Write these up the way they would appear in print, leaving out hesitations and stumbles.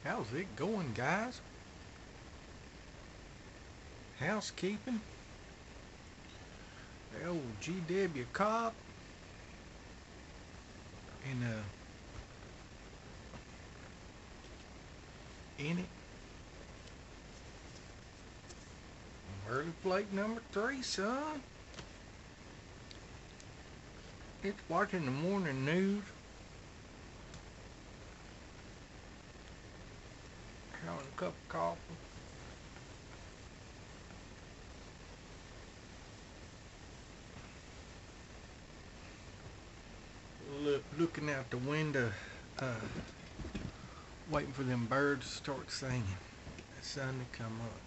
How's it going, guys? Housekeeping? The old G.W. Cobb and in it. Early plate number 3, son. It's watching the morning news, having a cup of coffee. Looking out the window, uh, waiting for them birds to start singing. The sun to come up.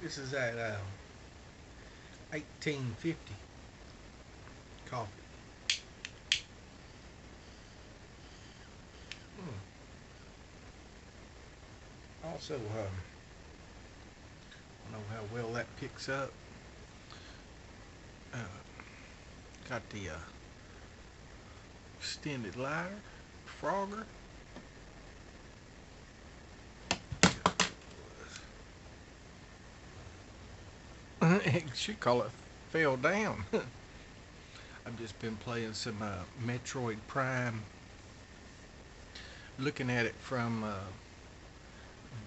This is that 1850 coffee. Also, I don't know how well that picks up. Uh, got the extended lighter, Frogger. Should call it fell down. I've just been playing some Metroid Prime, looking at it from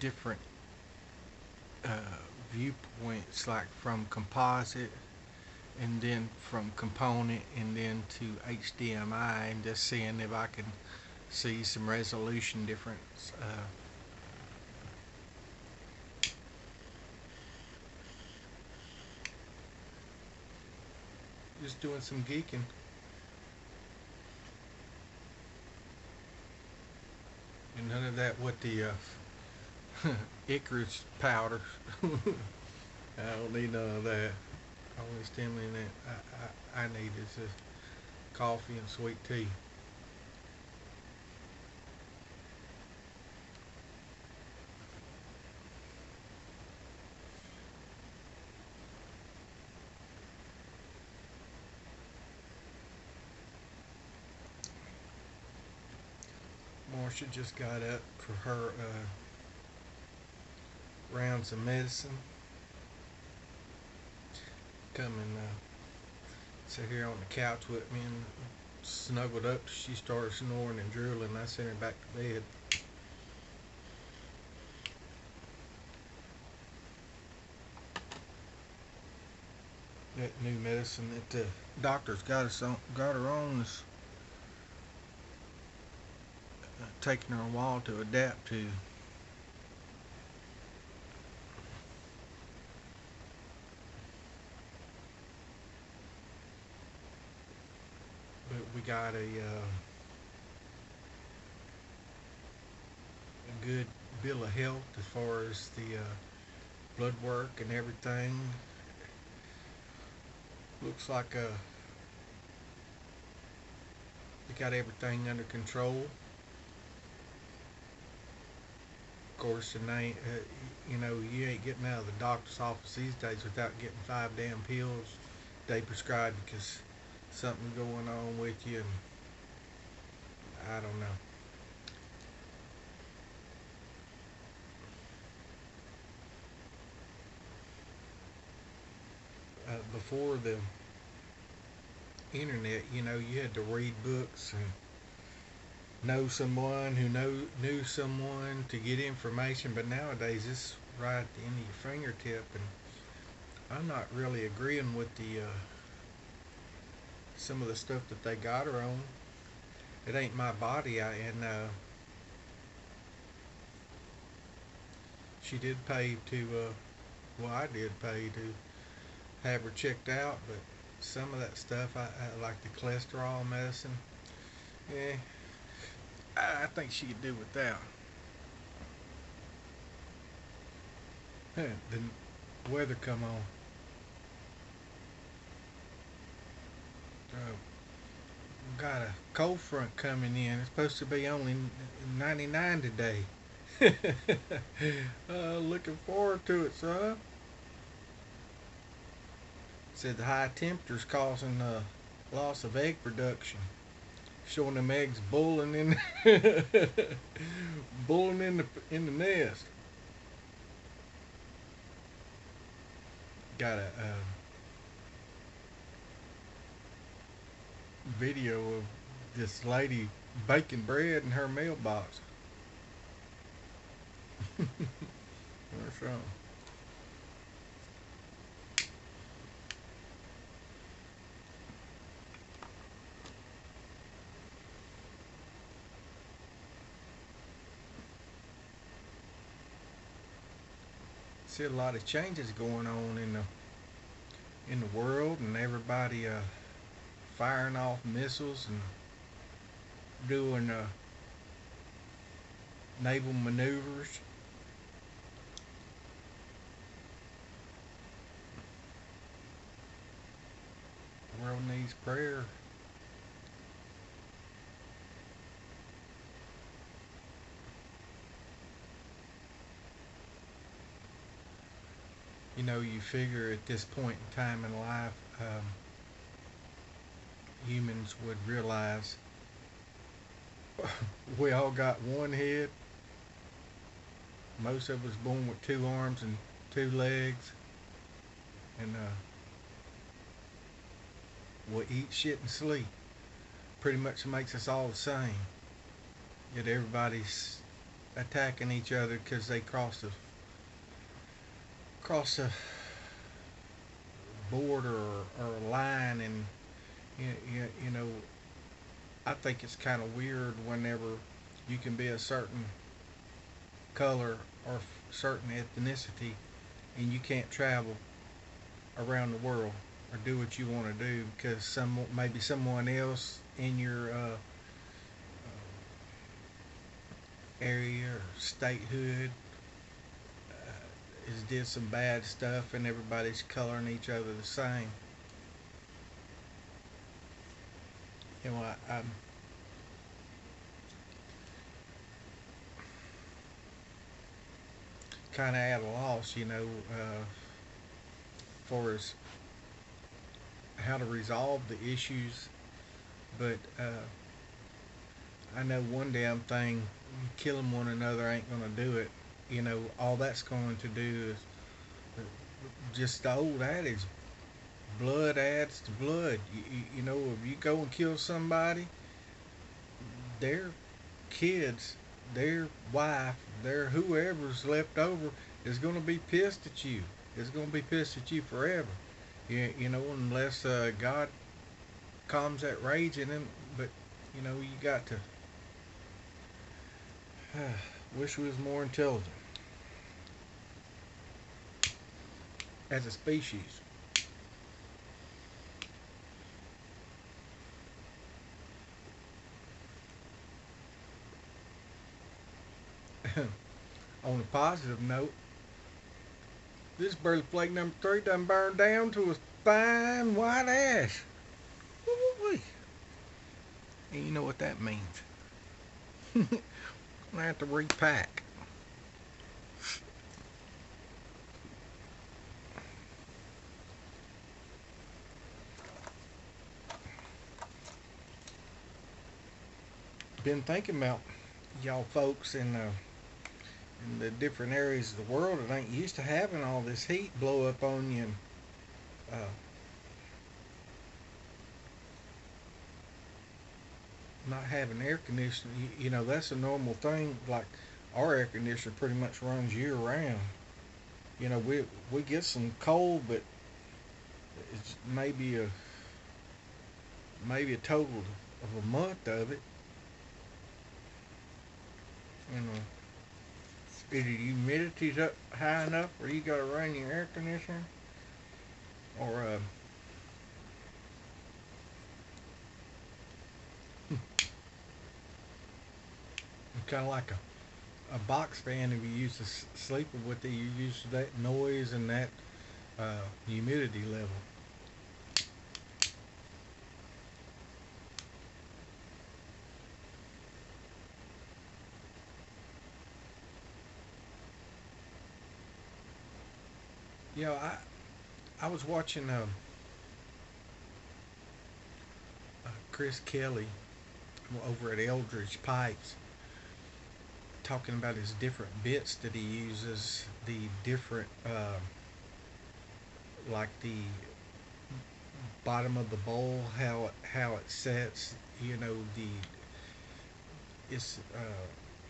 different uh, viewpoints, like from composite, and then from component, and then to HDMI, and just seeing if I can see some resolution difference. Just doing some geeking. And none of that with the Icarus powder. I don't need none of that. Only stimulant I need is coffee and sweet tea. Marcia just got up for her rounds of medicine. Come and sit here on the couch with me and snuggled up. She started snoring and drooling. I sent her back to bed. That new medicine that the doctors got her on is taking her a while to adapt to. But we got a good bill of health as far as the blood work and everything. Looks like we got everything under control. Of course, and you ain't getting out of the doctor's office these days without getting 5 damn pills they prescribe because something's going on with you, and I don't know. Before the internet, you had to read books and know someone who knew someone to get information, but nowadays it's right at the end of your fingertip, and I'm not really agreeing with the some of the stuff that they got her on. It ain't my body. And she did pay to, well, I did pay to have her checked out, but some of that stuff, I like the cholesterol medicine. Yeah, I think she could do without. The weather come on. Uh, got a cold front coming in. It's supposed to be only 99 today. Looking forward to it, son. Said the high temperatures causing loss of egg production, showing them eggs bulling in bulling in the nest. Got a video of this lady baking bread in her mailbox. Where's from? See a lot of changes going on in the world, and everybody firing off missiles and doing naval maneuvers. The world needs prayer. You know, you figure at this point in time in life, humans would realize we all got one head. Most of us born with two arms and two legs, and we eat, shit, and sleep. Pretty much makes us all the same. Yet everybody's attacking each other because they cross a border or a line, and you know, I think it's kind of weird whenever you can be a certain color or certain ethnicity and you can't travel around the world or do what you want to do because maybe someone else in your area or statehood has did some bad stuff, and everybody's coloring each other the same. You know, I'm kind of at a loss, you know, for as how to resolve the issues, but I know one damn thing: killing one another ain't gonna do it. You know, all that's going to do is just the old adage: blood adds to blood. You know, if you go and kill somebody, their kids, their wife, their whoever's left over is going to be pissed at you. It's going to be pissed at you forever. You know, unless God calms that rage in him. But you know, you got to wish we was more intelligent as a species. On a positive note, this burley flake number 3 done burned down to a fine white ash. Woo-wee. And you know what that means. I have to repack. Been thinking about y'all folks in the different areas of the world that ain't used to having all this heat blow up on you, and uh, not having air conditioning. You know, that's a normal thing. Like our air conditioner pretty much runs year round. You know, we get some cold, but it's maybe a total of a month of it. You know, is the humidity's up high enough where you gotta run your air conditioner, or kind of like a box fan? If you used to sleep with it, you used to that noise and that humidity level. You know, I was watching Chris Kelly over at Eldridge Pipes, talking about his different bits that he uses, the different, like the bottom of the bowl, how it sets. You know, the it's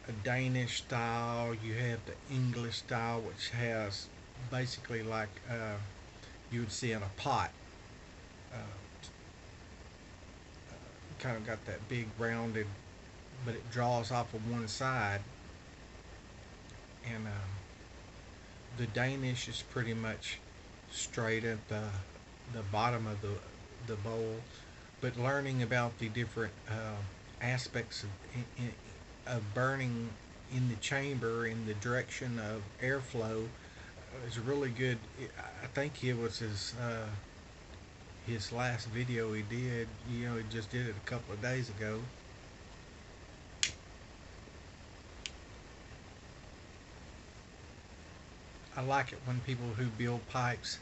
a Danish style. You have the English style, which has basically like you would see in a pot. Uh, kind of got that big rounded, but it draws off of one side. And the Danish is pretty much straight at the bottom of the bowl, but learning about the different aspects of burning in the chamber in the direction of airflow is really good. I think it was his last video he did. You know, he just did it a couple of days ago. I like it when people who build pipes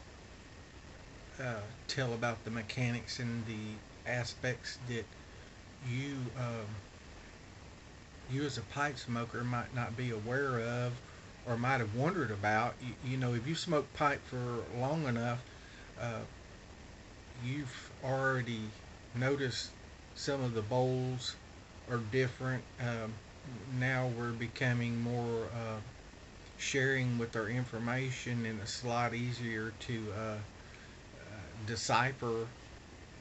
tell about the mechanics and the aspects that you you as a pipe smoker might not be aware of or might have wondered about. You know, if you smoke pipe for long enough, uh, you've already noticed some of the bowls are different. Now we're becoming more sharing with our information, and it's a lot easier to decipher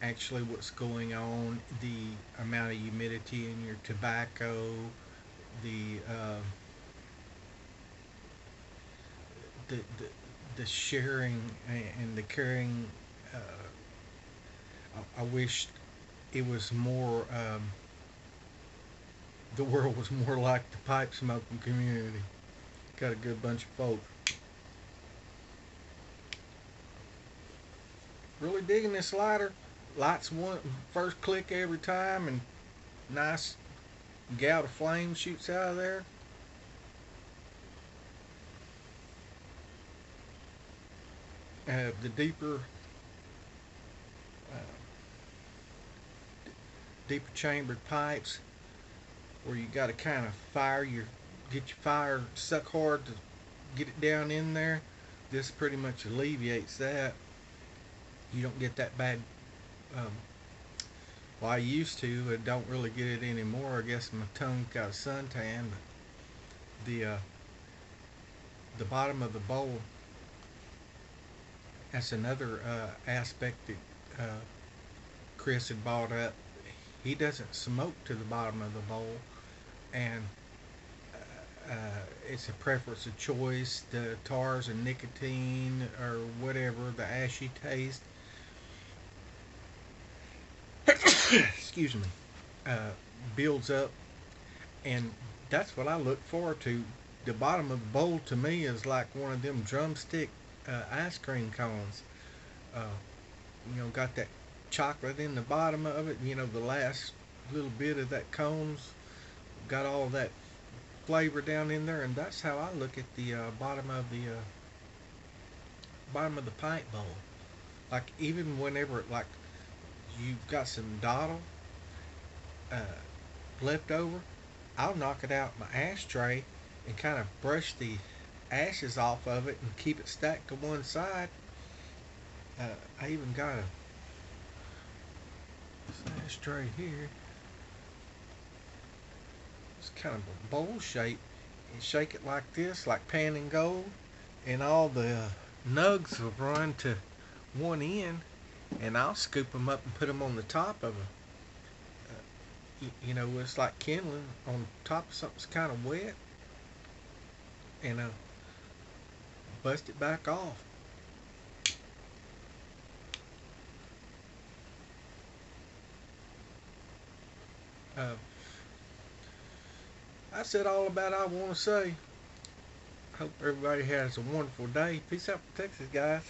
actually what's going on, the amount of humidity in your tobacco, the uh, the, the the sharing and the caring. Uh, I wish it was more. The world was more like the pipe smoking community. Got a good bunch of folks. Really digging this lighter. Lights one first click every time, and nice gout of flame shoots out of there. The deeper, uh, deeper chambered pipes, where you got to kind of get your fire suck hard to get it down in there. This pretty much alleviates that. You don't get that bad. Um, well, I used to. I don't really get it anymore. I guess my tongue got a suntan. But the bottom of the bowl. That's another aspect that Chris had brought up. He doesn't smoke to the bottom of the bowl, and it's a preference of choice. The tars and nicotine or whatever, the ashy taste, excuse me, uh, builds up, and that's what I look forward to. The bottom of the bowl to me is like one of them drumstick ice cream cones. Uh, got that chocolate in the bottom of it. The last little bit of that cone's got all that flavor down in there, and that's how I look at the bottom of the pint bowl. Like even whenever like you've got some dottle uh, left over, I'll knock it out in my ashtray and kind of brush the ashes off of it and keep it stacked to one side. I even got this ashtray here. It's kind of a bowl shape. You shake it like this, like pan and gold, and all the nugs will run to one end, and I'll scoop them up and put them on the top of it's like kindling on top of something's kind of wet, and bust it back off. Uh, I said all about I want to say. Hope everybody has a wonderful day. Peace out from Texas, guys.